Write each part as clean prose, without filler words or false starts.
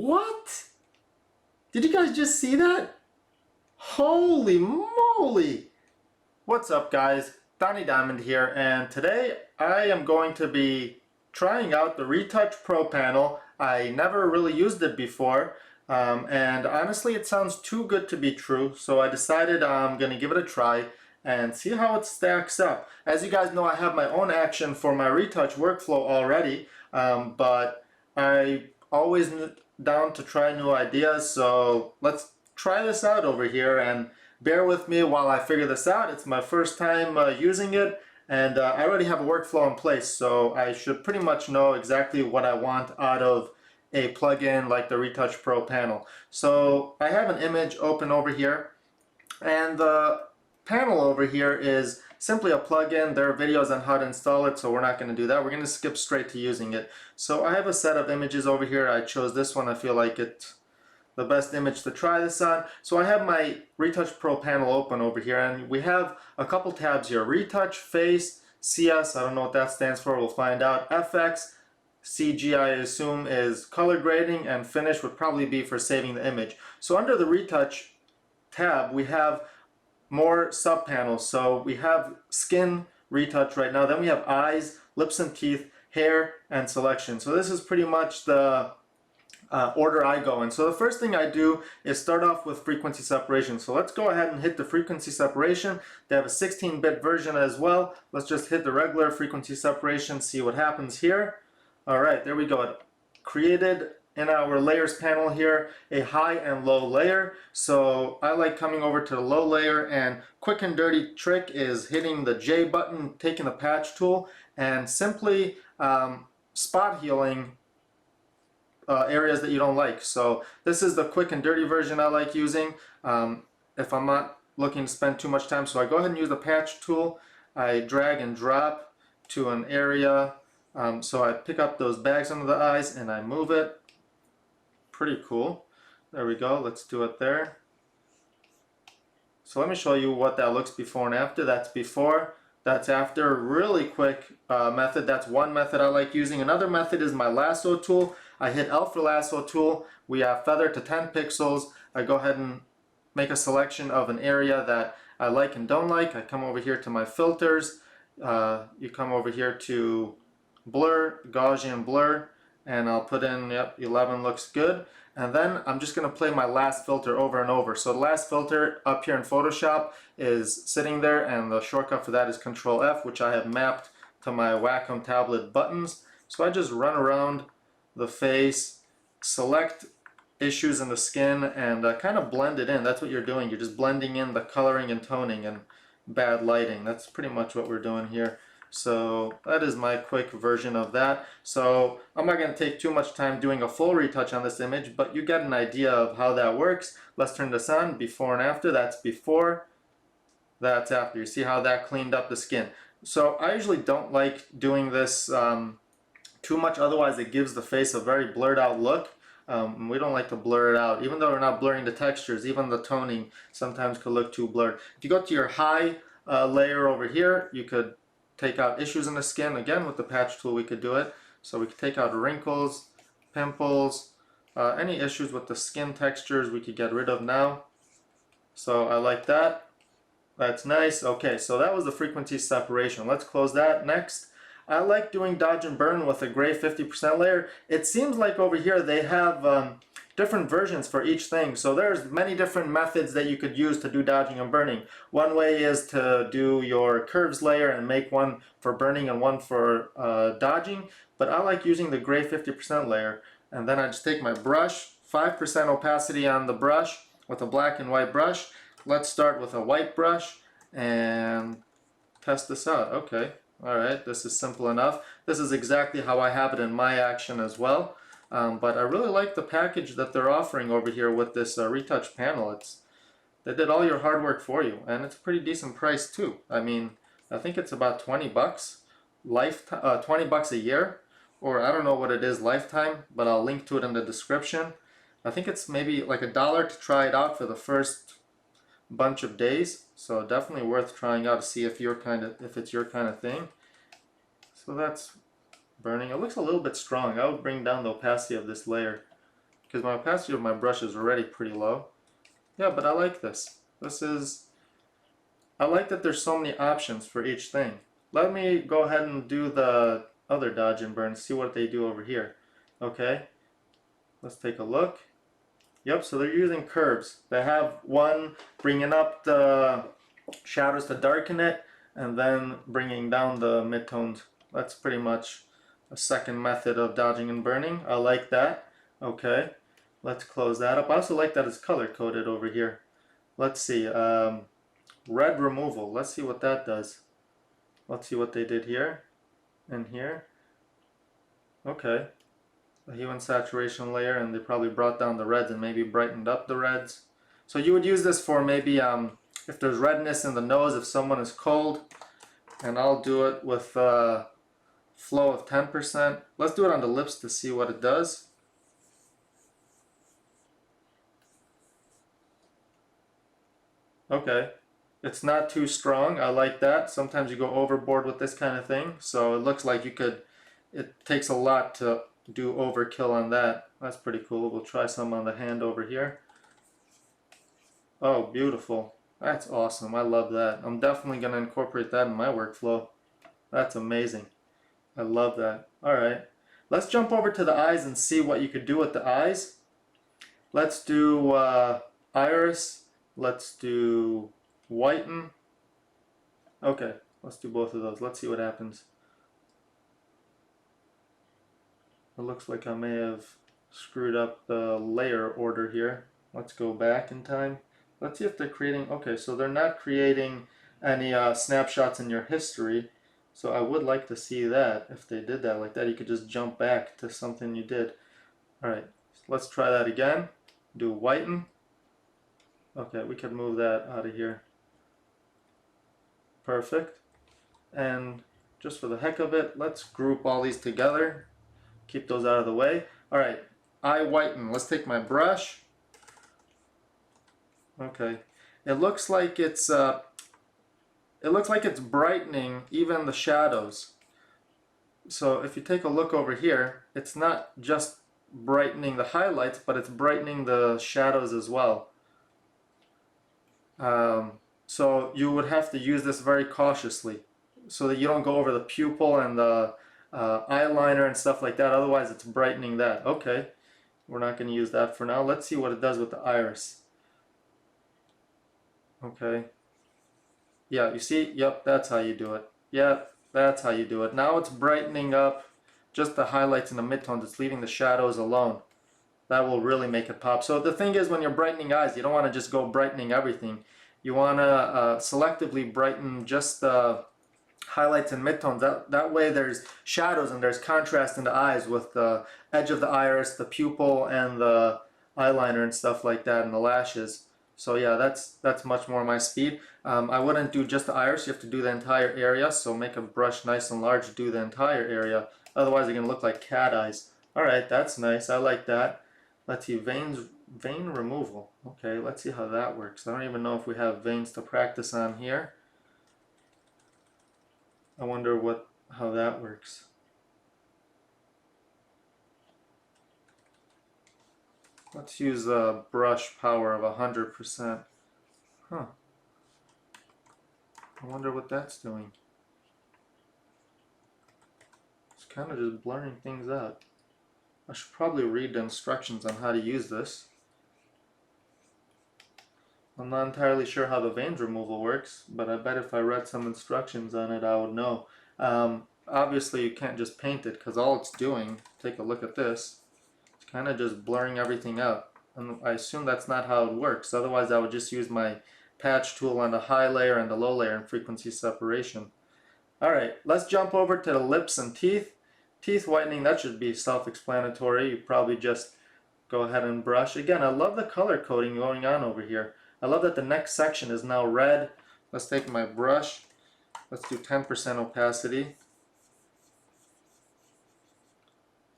What? Did you guys just see that? Holy moly! What's up guys? Dani Diamond here, and today I am going to be trying out the Retouch Pro panel. I never really used it before, and honestly it sounds too good to be true, so I decided I'm going to give it a try and see how it stacks up. As you guys know, I have my own action for my retouch workflow already, but I always down to try new ideas, so let's try this out over here and bear with me while I figure this out. It's my first time using it, and I already have a workflow in place, so I should pretty much know exactly what I want out of a plugin like the Retouch Pro panel. So I have an image open over here, and the panel over here is simply a plugin. There are videos on how to install it, so we're not going to do that. We're going to skip straight to using it. So I have a set of images over here. I chose this one. I feel like it's the best image to try this on. So I have my Retouch Pro panel open over here, and we have a couple tabs here: Retouch, Face, CS, I don't know what that stands for, we'll find out, FX, CG I assume is color grading, and Finish would probably be for saving the image. So under the Retouch tab we have more sub panels. So we have skin retouch right now, then we have eyes, lips and teeth, hair, and selection. So this is pretty much the order I go in. So the first thing I do is start off with frequency separation. So let's go ahead and hit the frequency separation. They have a 16-bit version as well. Let's just hit the regular frequency separation, see what happens here. Alright, there we go. It created in our layers panel here a high and low layer. So I like coming over to the low layer, and quick and dirty trick is hitting the J button, taking the patch tool, and simply spot healing areas that you don't like. So this is the quick and dirty version I like using if I'm not looking to spend too much time. So I go ahead and use the patch tool. I drag and drop to an area, so I pick up those bags under the eyes and I move it. Pretty cool. There we go. Let's do it there. So let me show you what that looks before and after. That's before, that's after. Really quick method. That's one method I like using. Another method is my lasso tool. I hit L for lasso tool. We have feather to 10 pixels. I go ahead and make a selection of an area that I like and don't like. I come over here to my filters. You come over here to blur, Gaussian blur, and I'll put in, yep, 11 looks good. And then I'm just going to play my last filter over and over. So the last filter up here in Photoshop is sitting there, and the shortcut for that is Control F, which I have mapped to my Wacom tablet buttons. So I just run around the face, select issues in the skin, and kind of blend it in. That's what you're doing. You're just blending in the coloring and toning and bad lighting. That's pretty much what we're doing here. So that is my quick version of that. So I'm not going to take too much time doing a full retouch on this image, but you get an idea of how that works. Let's turn this on. Before and after. That's before, that's after. You see how that cleaned up the skin. So I usually don't like doing this too much, otherwise it gives the face a very blurred out look. We don't like to blur it out, even though we're not blurring the textures. Even the toning sometimes could look too blurred. If you go to your high layer over here, you could take out issues in the skin. Again, with the patch tool we could do it. So we could take out wrinkles, pimples, any issues with the skin textures we could get rid of now. So I like that. That's nice. Okay, so that was the frequency separation. Let's close that. Next, I like doing dodge and burn with a gray 50% layer. It seems like over here they have different versions for each thing. So there's many different methods that you could use to do dodging and burning. One way is to do your curves layer and make one for burning and one for dodging. But I like using the gray 50% layer. And then I just take my brush, 5% opacity on the brush with a black and white brush. Let's start with a white brush and test this out. Okay. Alright, this is simple enough. This is exactly how I have it in my action as well. But I really like the package that they're offering over here with this retouch panel. They did all your hard work for you, and it's a pretty decent price too. I mean, I think it's about 20 bucks, 20 bucks a year, or I don't know what it is lifetime, but I'll link to it in the description. I think it's maybe like $1 to try it out for the first bunch of days, so definitely worth trying out to see if it's your kind of thing. So that's burning. It looks a little bit strong. I would bring down the opacity of this layer because my opacity of my brush is already pretty low. Yeah, but I like this. I like that there's so many options for each thing. Let me go ahead and do the other dodge and burn, see what they do over here. Okay, let's take a look. Yep, so they're using curves. They have one bringing up the shadows to darken it, and then bringing down the midtones. That's pretty much a second method of dodging and burning. I like that. Okay, let's close that up. I also like that it's color coded over here. Let's see, red removal. Let's see what that does. Let's see what they did here and here. Okay, the hue and saturation layer, and they probably brought down the reds and maybe brightened up the reds. So you would use this for maybe if there's redness in the nose, if someone is cold, and I'll do it with flow of 10%. Let's do it on the lips to see what it does. Okay, it's not too strong. I like that. Sometimes you go overboard with this kind of thing, so it looks like you could, it takes a lot to do overkill on that. That's pretty cool. We'll try some on the hand over here. Oh, beautiful. That's awesome. I love that. I'm definitely going to incorporate that in my workflow. That's amazing. I love that. Alright, let's jump over to the eyes and see what you could do with the eyes. Let's do iris. Let's do whiten. Okay, let's do both of those. Let's see what happens. It looks like I may have screwed up the layer order here. Let's go back in time. Let's see if they're creating, okay, so they're not creating any snapshots in your history. So I would like to see that. If they did that like that, you could just jump back to something you did. Alright, let's try that again. Do whiten. Okay, we could move that out of here. Perfect. And just for the heck of it, let's group all these together. Keep those out of the way. Alright, eye whiten. Let's take my brush. Okay, it looks like it's brightening even the shadows. So if you take a look over here, it's not just brightening the highlights, but it's brightening the shadows as well. So you would have to use this very cautiously so that you don't go over the pupil and the eyeliner and stuff like that. Otherwise it's brightening that. Okay, we're not going to use that for now. Let's see what it does with the iris. Okay. Yeah, you see? Yep, that's how you do it. Yep, that's how you do it. Now it's brightening up just the highlights and the midtones. It's leaving the shadows alone. That will really make it pop. So the thing is, when you're brightening eyes, you don't want to just go brightening everything. You want to selectively brighten just the highlights and midtones. That way there's shadows and there's contrast in the eyes with the edge of the iris, the pupil, and the eyeliner and stuff like that, and the lashes. So yeah, that's much more my speed. I wouldn't do just the iris. You have to do the entire area. So make a brush nice and large, do the entire area. Otherwise, you're gonna look like cat eyes. All right, that's nice. I like that. Let's see, vein removal. Okay, let's see how that works. I don't even know if we have veins to practice on here. I wonder how that works. Let's use a brush power of 100%. Huh. I wonder what that's doing. It's kind of just blurring things out. I should probably read the instructions on how to use this. I'm not entirely sure how the veins removal works, but I bet if I read some instructions on it, I would know. Obviously, you can't just paint it, because all it's doing, take a look at this, it's kind of just blurring everything out. And I assume that's not how it works. Otherwise, I would just use my patch tool on the high layer and the low layer and frequency separation. Alright, let's jump over to the lips and teeth. Teeth whitening, that should be self-explanatory. You probably just go ahead and brush. Again, I love the color coding going on over here. I love that the next section is now red. Let's take my brush. Let's do 10% opacity.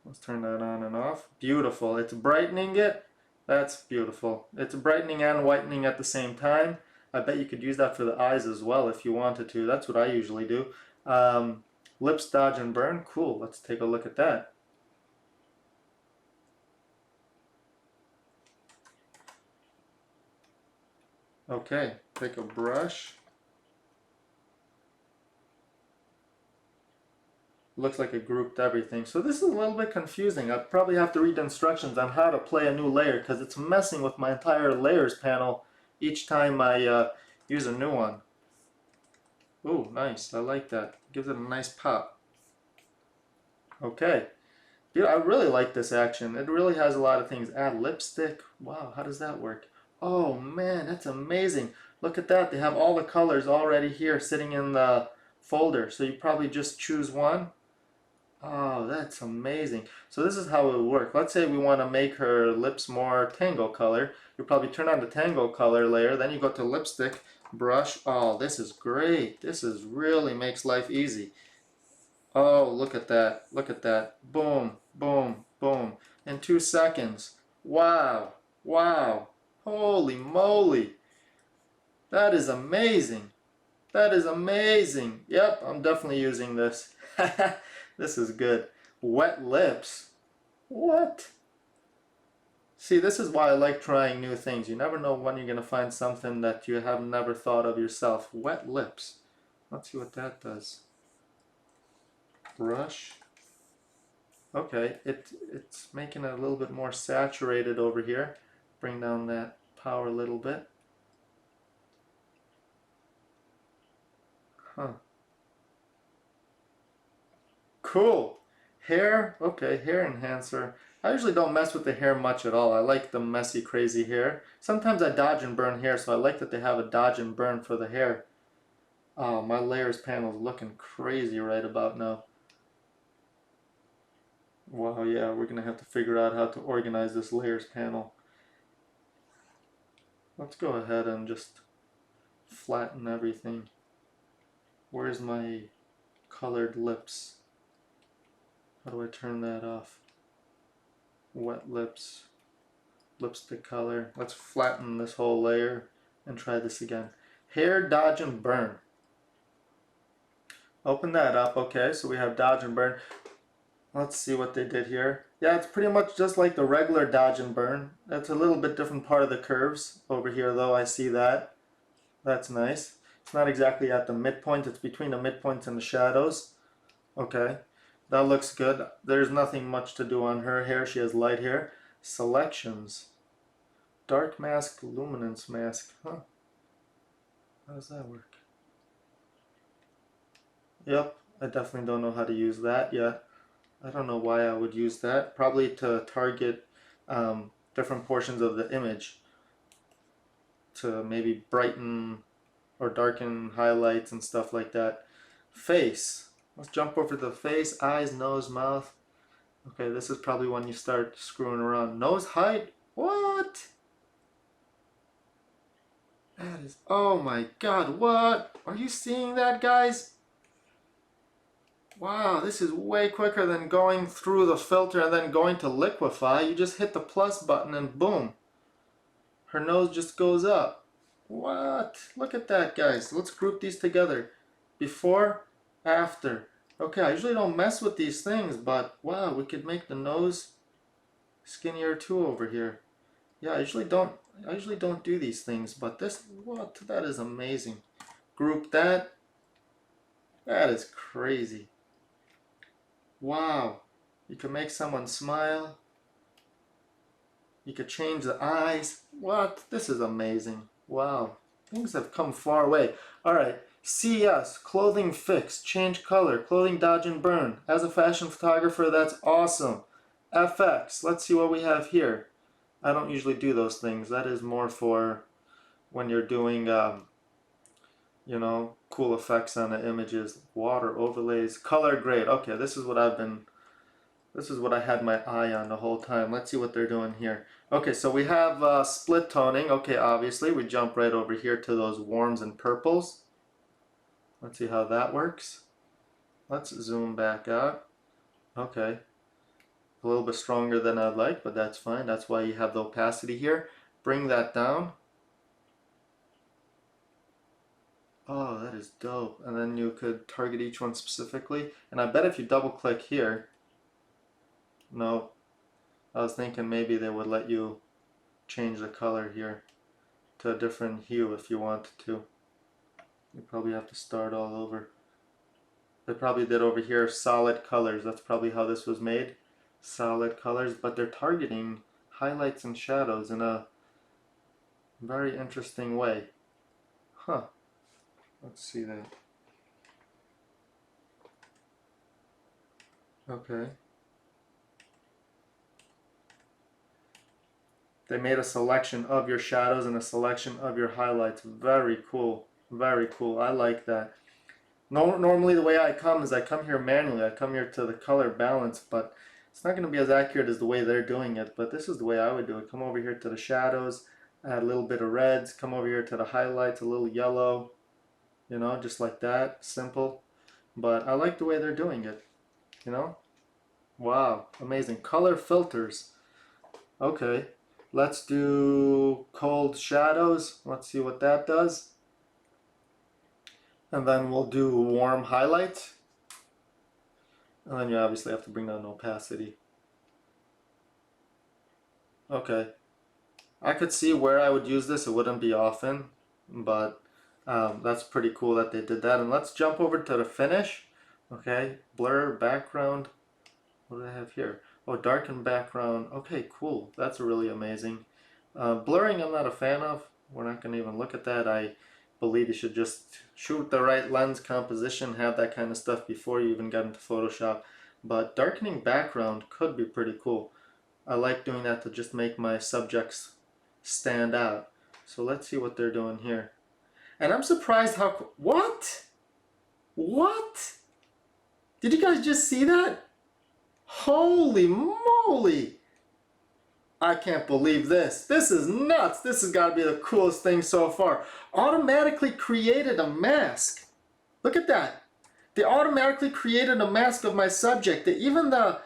Let's turn that on and off. Beautiful. It's brightening it. That's beautiful. It's brightening and whitening at the same time. I bet you could use that for the eyes as well if you wanted to. That's what I usually do. Lips dodge and burn. Cool. Let's take a look at that. Okay, take a brush. Looks like it grouped everything. So this is a little bit confusing. I probably have to read the instructions on how to play a new layer because it's messing with my entire layers panel each time I use a new one. Ooh, nice. I like that. Gives it a nice pop. Okay. Dude, I really like this action. It really has a lot of things. Add lipstick. Wow, how does that work? Oh man, that's amazing. Look at that. They have all the colors already here sitting in the folder. So you probably just choose one. Oh, that's amazing. So this is how it would work. Let's say we want to make her lips more tango color. You probably turn on the tango color layer, then you go to lipstick, brush. Oh, this is great. This is really makes life easy. Oh, look at that. Look at that. Boom, boom, boom. In 2 seconds. Wow. Wow. Holy moly. That is amazing. That is amazing. Yep, I'm definitely using this. This is good. Wet lips. What? See, this is why I like trying new things. You never know when you're going to find something that you have never thought of yourself. Wet lips. Let's see what that does. Brush. Okay, it's making it a little bit more saturated over here. Bring down that power a little bit. Huh. Cool. Hair, okay, hair enhancer. I usually don't mess with the hair much at all. I like the messy, crazy hair. Sometimes I dodge and burn hair, so I like that they have a dodge and burn for the hair. Oh, my layers panel is looking crazy right about now. Wow, yeah, we're gonna have to figure out how to organize this layers panel. Let's go ahead and just flatten everything. Where's my colored lips? How do I turn that off? Wet lips, lipstick color. Let's flatten this whole layer and try this again. Hair, dodge, and burn. Open that up. Okay, so we have dodge and burn. Let's see what they did here. Yeah, it's pretty much just like the regular dodge and burn. That's a little bit different part of the curves over here though. I see that. That's nice. It's not exactly at the midpoint. It's between the midpoints and the shadows. Okay, that looks good. There's nothing much to do on her hair. She has light hair. Selections. Dark mask, luminance mask. Huh. How does that work? Yep, I definitely don't know how to use that yet. I don't know why I would use that. Probably to target different portions of the image to maybe brighten or darken highlights and stuff like that. Face. Let's jump over to the face, eyes, nose, mouth. Okay, this is probably when you start screwing around. Nose height? What? That is, oh my god, what? Are you seeing that, guys? Wow, this is way quicker than going through the filter and then going to liquefy. You just hit the plus button and boom. Her nose just goes up. What? Look at that, guys. Let's group these together. Before, after. Okay, I usually don't mess with these things, but wow, we could make the nose skinnier too over here. Yeah, I usually don't do these things, but this, what? That is amazing. Group that. That is crazy. Wow. You can make someone smile. You could change the eyes. What? This is amazing. Wow. Things have come far away. Alright. CS, clothing fix, change color, clothing dodge and burn. As a fashion photographer, that's awesome. FX, let's see what we have here. I don't usually do those things. That is more for when you're doing, you know, cool effects on the images. Water overlays, color grade. Okay, this is what I had my eye on the whole time. Let's see what they're doing here. Okay, so we have split toning. Okay, obviously, we jump right over here to those warms and purples. Let's see how that works. Let's zoom back out. Okay, a little bit stronger than I'd like, but that's fine. That's why you have the opacity here. Bring that down. Oh, that is dope. And then you could target each one specifically. And I bet if you double click here, no, I was thinking maybe they would let you change the color here. to a different hue if you wanted to. You probably have to start all over. They probably did over here solid colors. That's probably how this was made. Solid colors, but they're targeting highlights and shadows in a very interesting way. Huh. Let's see that. Okay. They made a selection of your shadows and a selection of your highlights. Very cool. Very cool. I like that. Normally the way I come is I come here manually. I come here to the color balance, but it's not going to be as accurate as the way they're doing it. But this is the way I would do it. Come over here to the shadows, add a little bit of reds. Come over here to the highlights, a little yellow. You know, just like that. Simple. But I like the way they're doing it. You know? Wow. Amazing. Color filters. Okay. Let's do cold shadows. Let's see what that does. And then we'll do warm highlights. And then you obviously have to bring down opacity. Okay. I could see where I would use this. It wouldn't be often, but that's pretty cool that they did that. And let's jump over to the finish. Okay. Blur, background. What do I have here? Oh, darken background. Okay, cool. That's really amazing. Blurring I'm not a fan of. We're not going to even look at that. I believe you should just shoot the right lens composition, have that kind of stuff before you even get into Photoshop. But darkening background could be pretty cool. I like doing that to just make my subjects stand out. So let's see what they're doing here. And I'm surprised how... What? What? Did you guys just see that? Holy moly! I can't believe this. This is nuts. This has got to be the coolest thing so far. Automatically created a mask. Look at that. They automatically created a mask of my subject. Even the...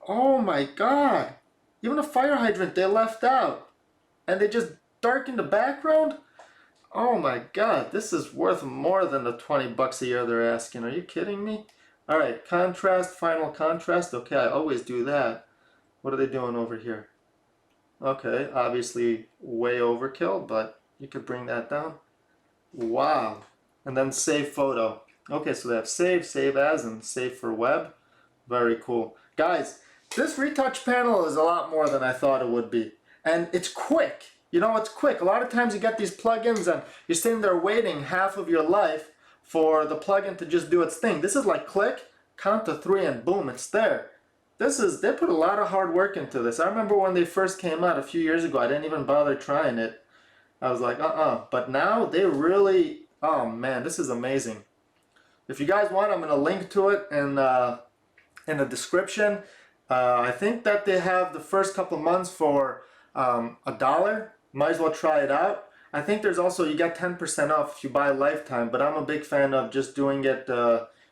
Oh my god. Even the fire hydrant they left out. And they just darkened the background? Oh my god. This is worth more than the 20 bucks a year they're asking. Are you kidding me? Alright, contrast, final contrast. Okay, I always do that. What are they doing over here? Okay, obviously way overkill, but you could bring that down. Wow. And then save photo. Okay, so they have save, save as, and save for web. Very cool. Guys, this retouch panel is a lot more than I thought it would be. And it's quick. You know, it's quick. A lot of times you get these plugins and you're sitting there waiting half of your life for the plugin to just do its thing. This is like click, count to 3, and boom, it's there. They put a lot of hard work into this. I remember when they first came out a few years ago, I didn't even bother trying it. I was like, But now they really, oh man, this is amazing. If you guys want, I'm going to link to it in the description. I think that they have the first couple months for $1. Might as well try it out. I think there's also, you get 10% off if you buy a lifetime, but I'm a big fan of just doing it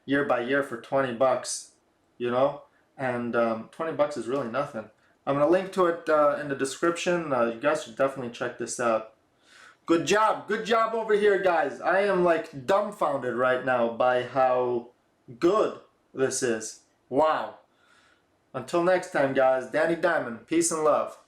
year by year for 20 bucks, you know? And 20 bucks is really nothing. I'm going to link to it in the description. You guys should definitely check this out. Good job over here, guys. I am like dumbfounded right now by how good this is. Wow. Until next time, guys, Danny Diamond, peace and love.